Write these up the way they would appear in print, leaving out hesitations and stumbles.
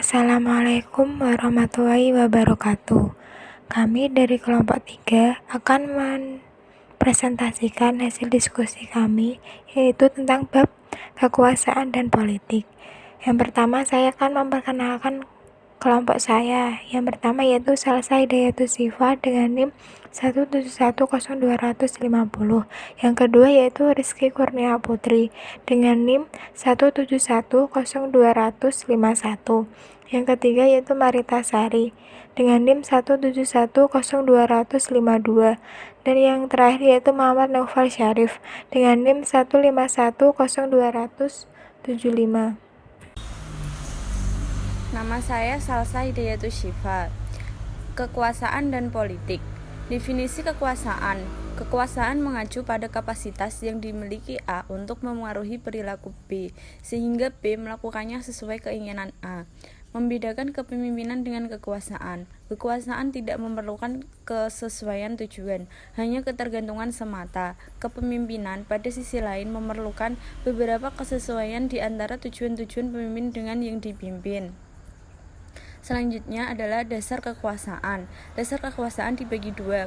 Assalamualaikum warahmatullahi wabarakatuh. Kami dari kelompok 3 akan mempresentasikan hasil diskusi kami, yaitu tentang bab kekuasaan dan politik. Yang pertama, saya akan memperkenalkan kelompok saya. Yang pertama yaitu Salsa Hidayatus Syifa dengan NIM 1710250. Yang kedua yaitu Rizky Kurnia Putri dengan NIM 1710251. Yang ketiga yaitu Marita Sari dengan NIM 1710252. Dan yang terakhir yaitu Muhammad Naufal Syarif dengan NIM 1510275. Nama saya Salsa Hidayatus Syifa. Kekuasaan dan politik. Definisi kekuasaan. Kekuasaan mengacu pada kapasitas yang dimiliki A untuk memengaruhi perilaku B, sehingga B melakukannya sesuai keinginan A. Membedakan kepemimpinan dengan kekuasaan. Kekuasaan tidak memerlukan kesesuaian tujuan, hanya ketergantungan semata. Kepemimpinan pada sisi lain memerlukan beberapa kesesuaian di antara tujuan-tujuan pemimpin dengan yang dipimpin. Selanjutnya adalah dasar kekuasaan. Dasar kekuasaan dibagi dua,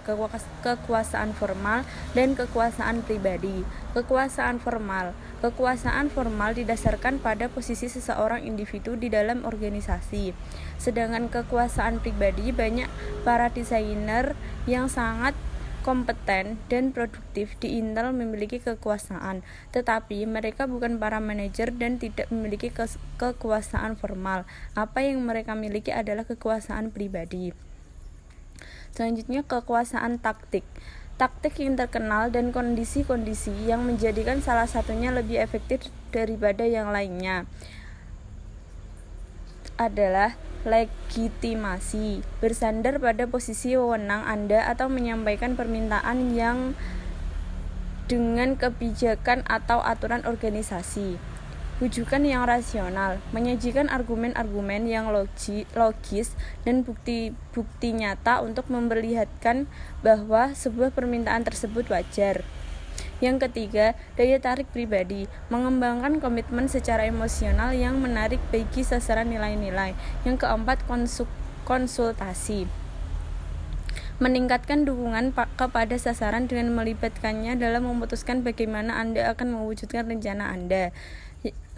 kekuasaan formal dan kekuasaan pribadi. Kekuasaan formal. Kekuasaan formal didasarkan pada posisi seseorang individu di dalam organisasi. Sedangkan kekuasaan pribadi, banyak para desainer yang sangat kompeten dan produktif di Intel memiliki kekuasaan, tetapi mereka bukan para manajer dan tidak memiliki kekuasaan formal. Apa yang mereka miliki adalah kekuasaan pribadi. Selanjutnya, kekuasaan taktik. Taktik yang terkenal dan kondisi-kondisi yang menjadikan salah satunya lebih efektif daripada yang lainnya adalah legitimasi, bersandar pada posisi wewenang Anda atau menyampaikan permintaan yang dengan kebijakan atau aturan organisasi. Rujukan yang rasional, menyajikan argumen-argumen yang logis dan bukti-bukti nyata untuk memperlihatkan bahwa sebuah permintaan tersebut wajar. Yang ketiga, daya tarik pribadi, mengembangkan komitmen secara emosional yang menarik bagi sasaran nilai-nilai. Yang keempat, konsultasi, meningkatkan dukungan kepada sasaran dengan melibatkannya dalam memutuskan bagaimana Anda akan mewujudkan rencana Anda.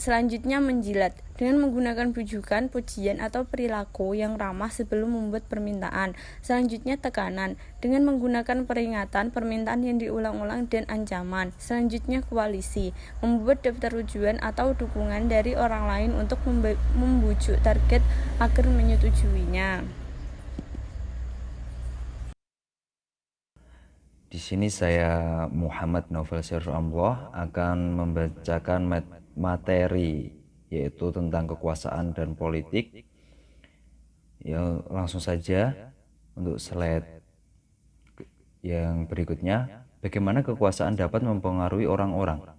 Selanjutnya, menjilat, dengan menggunakan bujukan, pujian, atau perilaku yang ramah sebelum membuat permintaan. Selanjutnya, tekanan, dengan menggunakan peringatan, permintaan yang diulang-ulang, dan ancaman. Selanjutnya, koalisi, membuat daftar tujuan atau dukungan dari orang lain untuk membujuk target agar menyetujuinya. Di sini saya Muhammad Naufal Syarif akan membacakan materi yaitu tentang kekuasaan dan politik. Ya, langsung saja untuk slide yang berikutnya, bagaimana kekuasaan dapat mempengaruhi orang-orang.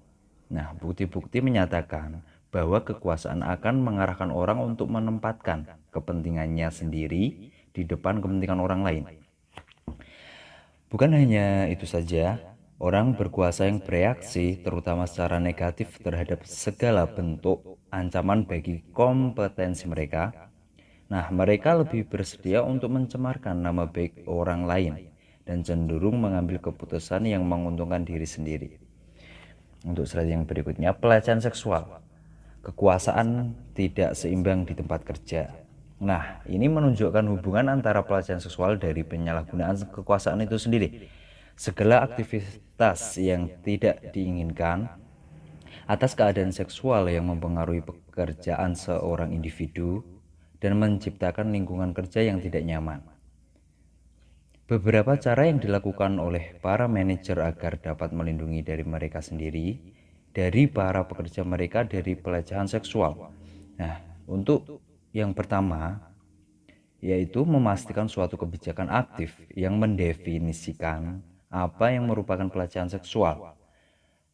Nah, bukti-bukti menyatakan bahwa kekuasaan akan mengarahkan orang untuk menempatkan kepentingannya sendiri di depan kepentingan orang lain. Bukan hanya itu saja, orang berkuasa yang bereaksi terutama secara negatif terhadap segala bentuk ancaman bagi kompetensi mereka. Nah, mereka lebih bersedia untuk mencemarkan nama baik orang lain dan cenderung mengambil keputusan yang menguntungkan diri sendiri. Untuk slide yang berikutnya, pelecehan seksual. Kekuasaan tidak seimbang di tempat kerja. Nah, ini menunjukkan hubungan antara pelecehan seksual dari penyalahgunaan kekuasaan itu sendiri. Segala aktivitas yang tidak diinginkan atas keadaan seksual yang mempengaruhi pekerjaan seorang individu dan menciptakan lingkungan kerja yang tidak nyaman. Beberapa cara yang dilakukan oleh para manajer agar dapat melindungi dari mereka sendiri, dari para pekerja mereka dari pelecehan seksual. Nah, untuk yang pertama, yaitu memastikan suatu kebijakan aktif yang mendefinisikan apa yang merupakan pelecehan seksual.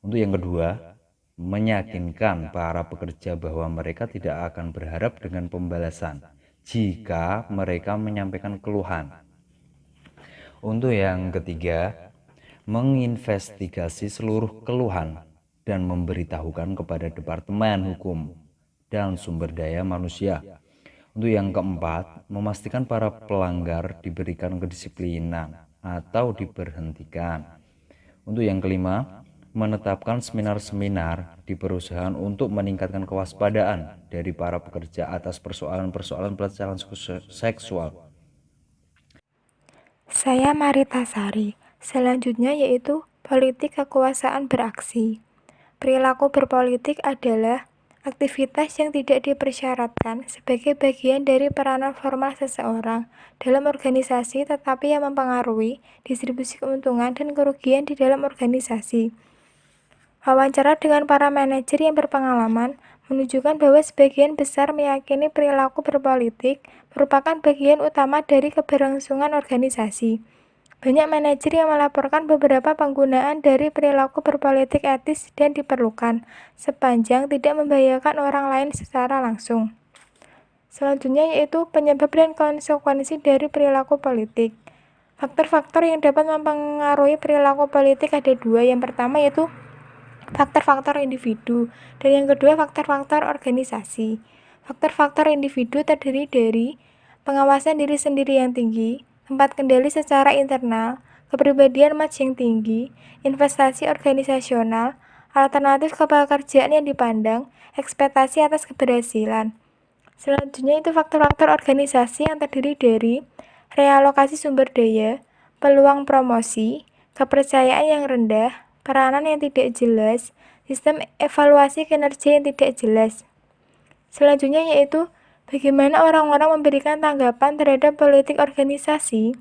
Untuk yang kedua, meyakinkan para pekerja bahwa mereka tidak akan berharap dengan pembalasan jika mereka menyampaikan keluhan. Untuk yang ketiga, menginvestigasi seluruh keluhan dan memberitahukan kepada Departemen Hukum dan Sumber Daya Manusia Untuk yang keempat, memastikan para pelanggar diberikan kedisiplinan atau diberhentikan. Untuk yang kelima, menetapkan seminar-seminar di perusahaan untuk meningkatkan kewaspadaan dari para pekerja atas persoalan-persoalan pelecehan seksual. Saya Marita Sari. Selanjutnya yaitu politik kekuasaan beraksi. Perilaku berpolitik adalah aktivitas yang tidak dipersyaratkan sebagai bagian dari peranan formal seseorang dalam organisasi tetapi yang mempengaruhi distribusi keuntungan dan kerugian di dalam organisasi. Wawancara dengan para manajer yang berpengalaman menunjukkan bahwa sebagian besar meyakini perilaku berpolitik merupakan bagian utama dari keberlangsungan organisasi. Banyak manajer yang melaporkan beberapa penggunaan dari perilaku berpolitik etis dan diperlukan, sepanjang tidak membahayakan orang lain secara langsung. Selanjutnya yaitu penyebab dan konsekuensi dari perilaku politik. Faktor-faktor yang dapat mempengaruhi perilaku politik ada dua. Yang pertama yaitu faktor-faktor individu, dan yang kedua faktor-faktor organisasi. Faktor-faktor individu terdiri dari pengawasan diri sendiri yang tinggi, tempat kendali secara internal, kepribadian match yang tinggi, investasi organisasional, alternatif kepekerjaan yang dipandang, ekspektasi atas keberhasilan. Selanjutnya itu faktor-faktor organisasi yang terdiri dari realokasi sumber daya, peluang promosi, kepercayaan yang rendah, peranan yang tidak jelas, sistem evaluasi kinerja yang tidak jelas. Selanjutnya yaitu bagaimana orang-orang memberikan tanggapan terhadap politik organisasi.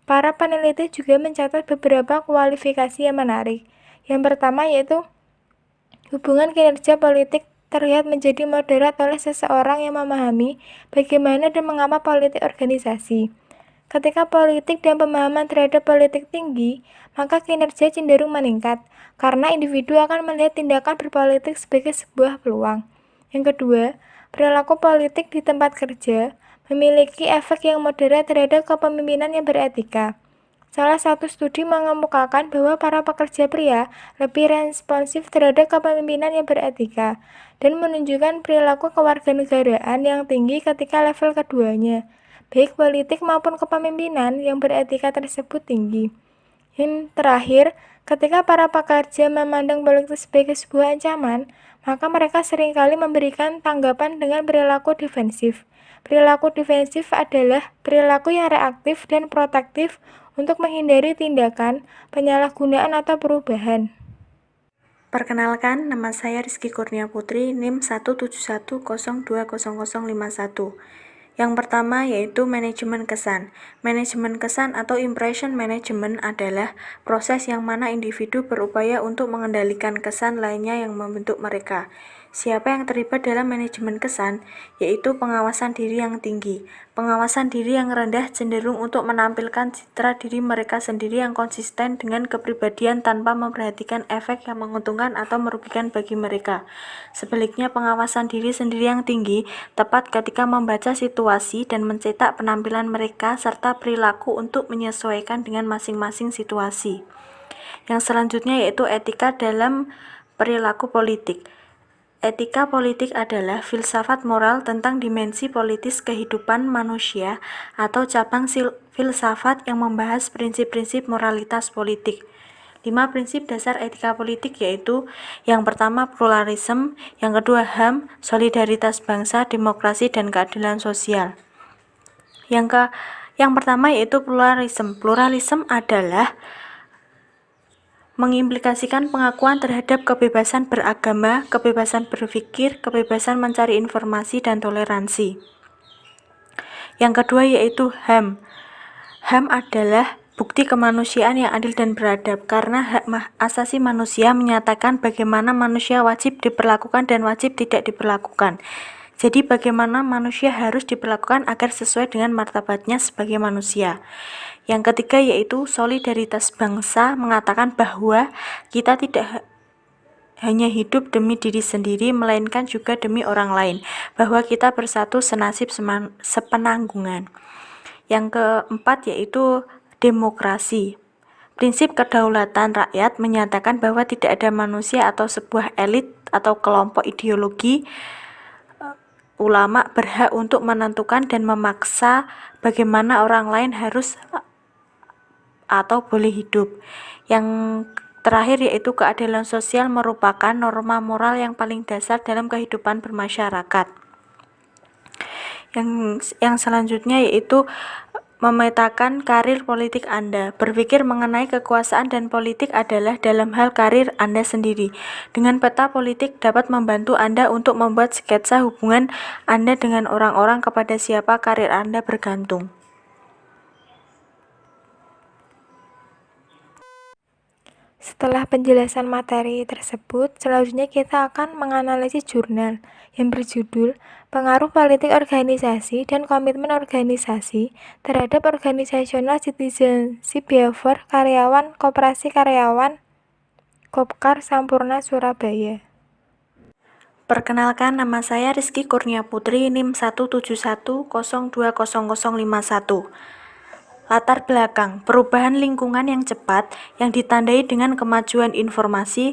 Para peneliti juga mencatat beberapa kualifikasi yang menarik. Yang pertama yaitu hubungan kinerja politik terlihat menjadi moderat oleh seseorang yang memahami bagaimana dan mengapa politik organisasi. Ketika politik dan pemahaman terhadap politik tinggi, maka kinerja cenderung meningkat, karena individu akan melihat tindakan berpolitik sebagai sebuah peluang. Yang kedua, perilaku politik di tempat kerja memiliki efek yang moderat terhadap kepemimpinan yang beretika. Salah satu studi mengemukakan bahwa para pekerja pria lebih responsif terhadap kepemimpinan yang beretika dan menunjukkan perilaku kewarganegaraan yang tinggi ketika level keduanya, baik politik maupun kepemimpinan yang beretika tersebut tinggi. Yang terakhir, ketika para pekerja memandang politik sebagai sebuah ancaman, maka mereka seringkali memberikan tanggapan dengan perilaku defensif. Perilaku defensif adalah perilaku yang reaktif dan protektif untuk menghindari tindakan, penyalahgunaan atau perubahan. Perkenalkan, nama saya Rizky Kurnia Putri, NIM 171020051. Yang pertama yaitu manajemen kesan. Manajemen kesan atau impression management adalah proses yang mana individu berupaya untuk mengendalikan kesan lainnya yang membentuk mereka. Siapa yang terlibat dalam manajemen kesan? Yaitu pengawasan diri yang tinggi. Pengawasan diri yang rendah cenderung untuk menampilkan citra diri mereka sendiri yang konsisten dengan kepribadian tanpa memperhatikan efek yang menguntungkan atau merugikan bagi mereka. Sebaliknya, pengawasan diri sendiri yang tinggi tepat ketika membaca situasi dan mencetak penampilan mereka serta perilaku untuk menyesuaikan dengan masing-masing situasi. Yang selanjutnya yaitu etika dalam perilaku politik. Etika politik adalah filsafat moral tentang dimensi politis kehidupan manusia atau cabang filsafat yang membahas prinsip-prinsip moralitas politik. 5 prinsip dasar etika politik yaitu yang pertama pluralisme, yang kedua HAM, solidaritas bangsa, demokrasi, dan keadilan sosial. Yang pertama yaitu pluralisme. Pluralisme adalah mengimplikasikan pengakuan terhadap kebebasan beragama, kebebasan berpikir, kebebasan mencari informasi, dan toleransi. Yang kedua yaitu HAM. HAM adalah bukti kemanusiaan yang adil dan beradab, karena hak asasi manusia menyatakan bagaimana manusia wajib diperlakukan dan wajib tidak diperlakukan. Jadi bagaimana manusia harus diperlakukan agar sesuai dengan martabatnya sebagai manusia. Yang ketiga yaitu solidaritas bangsa, mengatakan bahwa kita tidak hanya hidup demi diri sendiri, melainkan juga demi orang lain, bahwa kita bersatu senasib sepenanggungan. Yang keempat yaitu demokrasi. Prinsip kedaulatan rakyat menyatakan bahwa tidak ada manusia atau sebuah elit atau kelompok ideologi ulama berhak untuk menentukan dan memaksa bagaimana orang lain harus atau boleh hidup. Yang terakhir yaitu keadilan sosial merupakan norma moral yang paling dasar dalam kehidupan bermasyarakat. Yang selanjutnya yaitu memetakan karir politik Anda. Berpikir mengenai kekuasaan dan politik adalah dalam hal karir Anda sendiri. Dengan peta politik dapat membantu Anda untuk membuat sketsa hubungan Anda dengan orang-orang kepada siapa karir Anda bergantung. Setelah penjelasan materi tersebut, selanjutnya kita akan menganalisis jurnal yang berjudul Pengaruh Politik Organisasi dan Komitmen Organisasi terhadap Organizational Citizenship Behavior Karyawan Koperasi Karyawan Kopkar Sampurna Surabaya. Perkenalkan, nama saya Rizky Kurnia Putri, NIM 171020051. Latar belakang, perubahan lingkungan yang cepat yang ditandai dengan kemajuan informasi,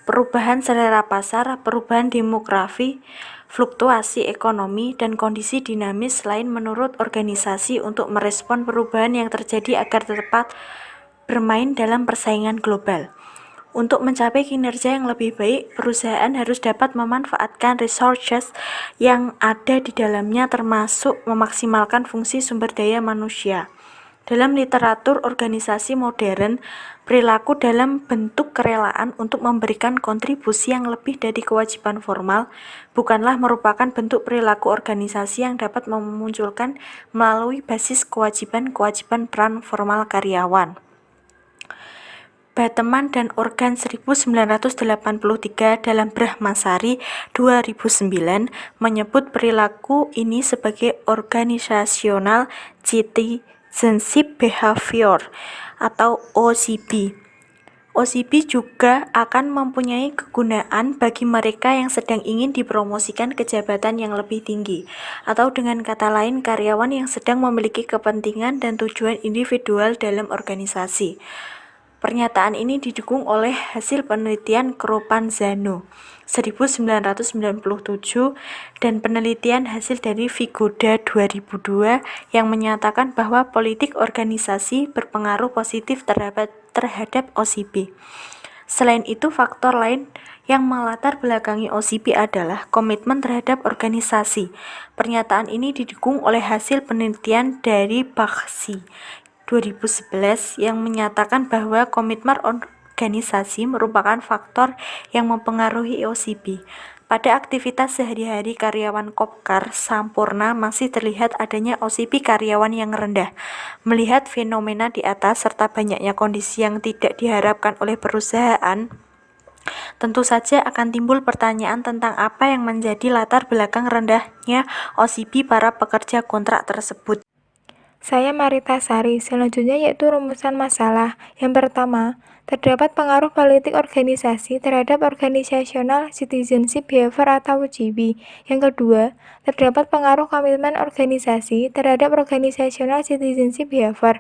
perubahan selera pasar, perubahan demografi, fluktuasi ekonomi, dan kondisi dinamis lain menurut organisasi untuk merespon perubahan yang terjadi agar tepat bermain dalam persaingan global. Untuk mencapai kinerja yang lebih baik, perusahaan harus dapat memanfaatkan resources yang ada di dalamnya termasuk memaksimalkan fungsi sumber daya manusia. Dalam literatur organisasi modern, perilaku dalam bentuk kerelaan untuk memberikan kontribusi yang lebih dari kewajiban formal bukanlah merupakan bentuk perilaku organisasi yang dapat memunculkan melalui basis kewajiban-kewajiban peran formal karyawan. Bateman dan Organ 1983 dalam Brahmasari 2009 menyebut perilaku ini sebagai Organizational Citizenship Behavior atau OCB. OCB juga akan mempunyai kegunaan bagi mereka yang sedang ingin dipromosikan ke jabatan yang lebih tinggi, atau dengan kata lain karyawan yang sedang memiliki kepentingan dan tujuan individual dalam organisasi. Pernyataan ini didukung oleh hasil penelitian Kropanzano 1997 dan penelitian hasil dari Vigoda 2002 yang menyatakan bahwa politik organisasi berpengaruh positif terhadap OCB. Selain itu, faktor lain yang melatar belakangi OCB adalah komitmen terhadap organisasi. Pernyataan ini didukung oleh hasil penelitian dari Bakshi 2011 yang menyatakan bahwa komitmen organisasi merupakan faktor yang mempengaruhi OCB. Pada aktivitas sehari-hari karyawan Kopkar Sampurna masih terlihat adanya OCB karyawan yang rendah. Melihat fenomena di atas serta banyaknya kondisi yang tidak diharapkan oleh perusahaan, tentu saja akan timbul pertanyaan tentang apa yang menjadi latar belakang rendahnya OCB para pekerja kontrak tersebut. Saya Marita Sari. Selanjutnya yaitu rumusan masalah. Yang pertama, terdapat pengaruh politik organisasi terhadap Organizational Citizenship Behavior atau OCB. Yang kedua, terdapat pengaruh komitmen organisasi terhadap Organizational Citizenship Behavior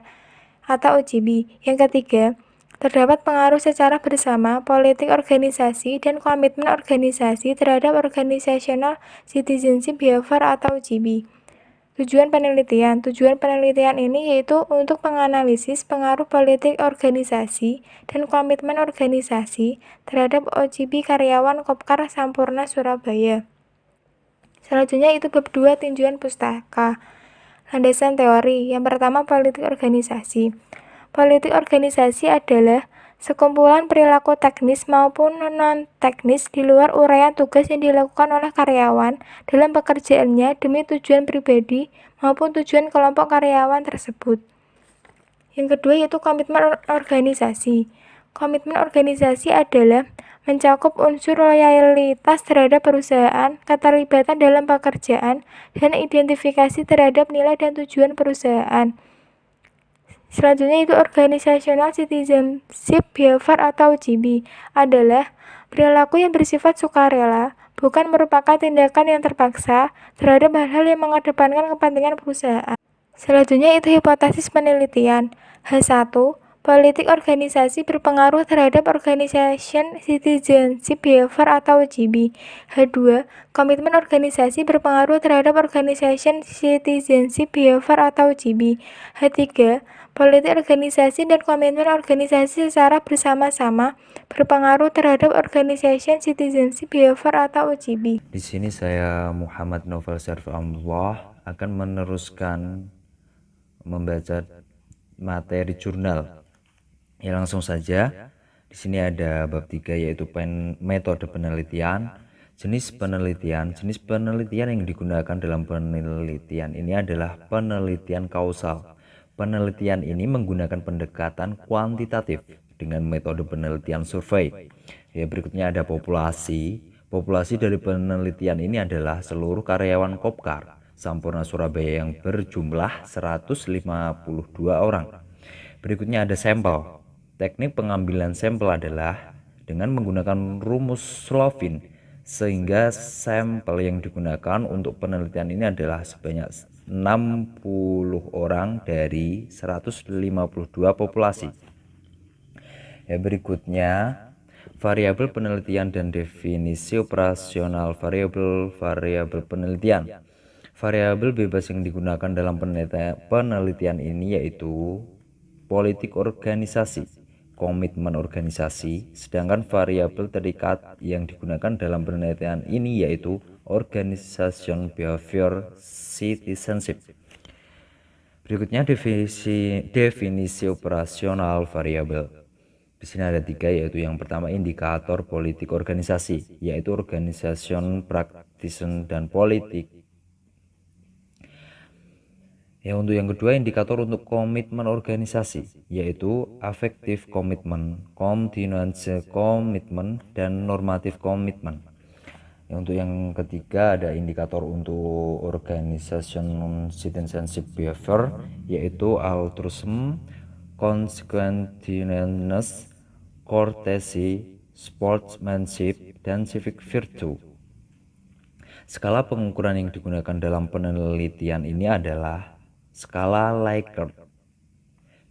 atau OCB. Yang ketiga, terdapat pengaruh secara bersama politik organisasi dan komitmen organisasi terhadap Organizational Citizenship Behavior atau OCB. Tujuan penelitian ini yaitu untuk menganalisis pengaruh politik organisasi dan komitmen organisasi terhadap OCB karyawan Kopkar Sampurna Surabaya. Selanjutnya itu bab 2 tinjauan pustaka. Landasan teori. Yang pertama, politik organisasi. Politik organisasi adalah sekumpulan perilaku teknis maupun non-teknis di luar uraian tugas yang dilakukan oleh karyawan dalam pekerjaannya demi tujuan pribadi maupun tujuan kelompok karyawan tersebut. Yang kedua yaitu komitmen organisasi. Komitmen organisasi adalah mencakup unsur loyalitas terhadap perusahaan, keterlibatan dalam pekerjaan, dan identifikasi terhadap nilai dan tujuan perusahaan. Selanjutnya itu Organizational Citizenship Behavior atau OCB adalah perilaku yang bersifat sukarela, bukan merupakan tindakan yang terpaksa terhadap hal-hal yang mengedepankan kepentingan perusahaan. Selanjutnya itu hipotesis penelitian. H1. Politik organisasi berpengaruh terhadap organization citizenship behavior atau OCB. H2. Komitmen organisasi berpengaruh terhadap organization citizenship behavior atau OCB. H3. Politik organisasi dan komitmen organisasi secara bersama-sama berpengaruh terhadap organization citizenship behavior atau OCB. Di sini saya Muhammad Novel Serfullah akan meneruskan membaca materi jurnal. Ya langsung saja. Di sini ada bab 3 yaitu metode penelitian, jenis penelitian. Jenis penelitian yang digunakan dalam penelitian ini adalah penelitian kausal. Penelitian ini menggunakan pendekatan kuantitatif dengan metode penelitian survei. Ya, berikutnya ada populasi. Populasi dari penelitian ini adalah seluruh karyawan Kopkar Sampurna Surabaya yang berjumlah 152 orang. Berikutnya ada sampel. Teknik pengambilan sampel adalah dengan menggunakan rumus Slovin, sehingga sampel yang digunakan untuk penelitian ini adalah sebanyak 60 orang dari 152 populasi. Ya, berikutnya variabel penelitian dan definisi operasional variabel penelitian. Variabel bebas yang digunakan dalam penelitian ini yaitu politik organisasi, komitmen organisasi, sedangkan variabel terikat yang digunakan dalam penelitian ini yaitu organization behavior citizenship. Berikutnya definisi operasional variabel. Di sini ada 3 yaitu yang pertama indikator politik organisasi yaitu organization practice dan politik. Ya, untuk yang kedua indikator untuk komitmen organisasi yaitu affective commitment, continuance commitment, dan normative commitment. Ya, untuk yang ketiga ada indikator untuk organization citizenship behavior yaitu altruism, consequentiveness, courtesy, sportsmanship, dan civic virtue. Skala pengukuran yang digunakan dalam penelitian ini adalah skala Likert.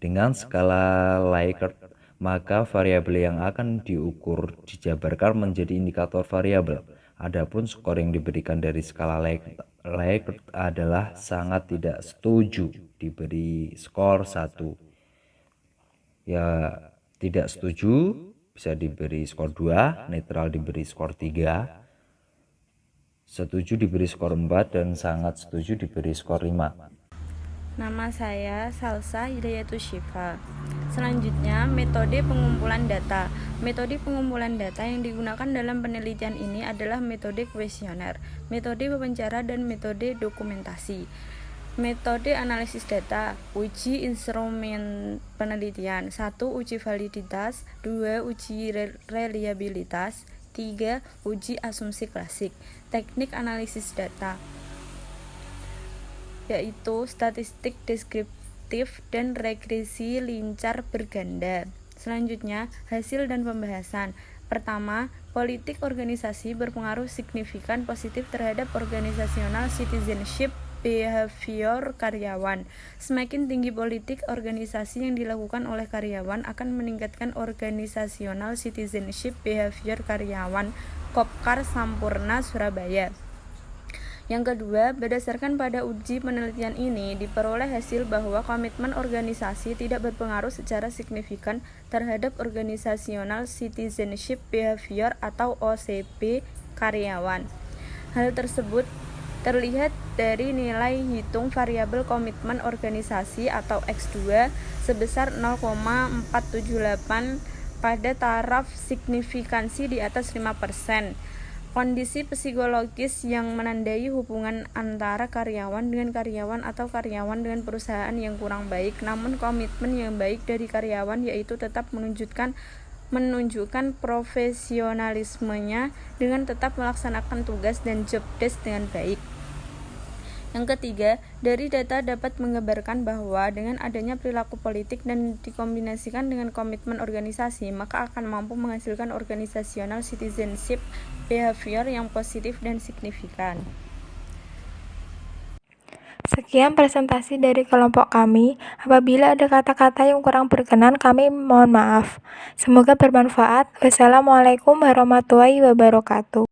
Dengan skala Likert, maka variabel yang akan diukur dijabarkan menjadi indikator variabel. Adapun skor yang diberikan dari skala Likert adalah sangat tidak setuju, diberi skor 1. Ya, tidak setuju bisa diberi skor 2, netral diberi skor 3, setuju diberi skor 4, dan sangat setuju diberi skor 5. Nama saya Salsa Hidayatus Syifa. Selanjutnya, metode pengumpulan data. Metode pengumpulan data yang digunakan dalam penelitian ini adalah metode kuesioner, metode wawancara, dan metode dokumentasi. Metode analisis data. Uji instrumen penelitian. 1. Uji validitas. 2. Uji reliabilitas. 3. Uji asumsi klasik. Teknik analisis data yaitu statistik deskriptif dan regresi lincar berganda. Selanjutnya, hasil dan pembahasan. Pertama, politik organisasi berpengaruh signifikan positif terhadap organizational citizenship behavior karyawan. Semakin tinggi politik organisasi yang dilakukan oleh karyawan akan meningkatkan organizational citizenship behavior karyawan Kopkar Sampurna Surabaya. Yang kedua, berdasarkan pada uji penelitian ini, diperoleh hasil bahwa komitmen organisasi tidak berpengaruh secara signifikan terhadap organizational citizenship behavior atau OCB karyawan. Hal tersebut terlihat dari nilai hitung variabel komitmen organisasi atau X2 sebesar 0,478 pada taraf signifikansi di atas 5%. Kondisi psikologis yang menandai hubungan antara karyawan dengan karyawan atau karyawan dengan perusahaan yang kurang baik, namun komitmen yang baik dari karyawan yaitu tetap menunjukkan profesionalismenya dengan tetap melaksanakan tugas dan job desk dengan baik. Yang ketiga, dari data dapat menggambarkan bahwa dengan adanya perilaku politik dan dikombinasikan dengan komitmen organisasi, maka akan mampu menghasilkan organizational citizenship behavior yang positif dan signifikan. Sekian presentasi dari kelompok kami. Apabila ada kata-kata yang kurang berkenan, kami mohon maaf. Semoga bermanfaat. Wassalamualaikum warahmatullahi wabarakatuh.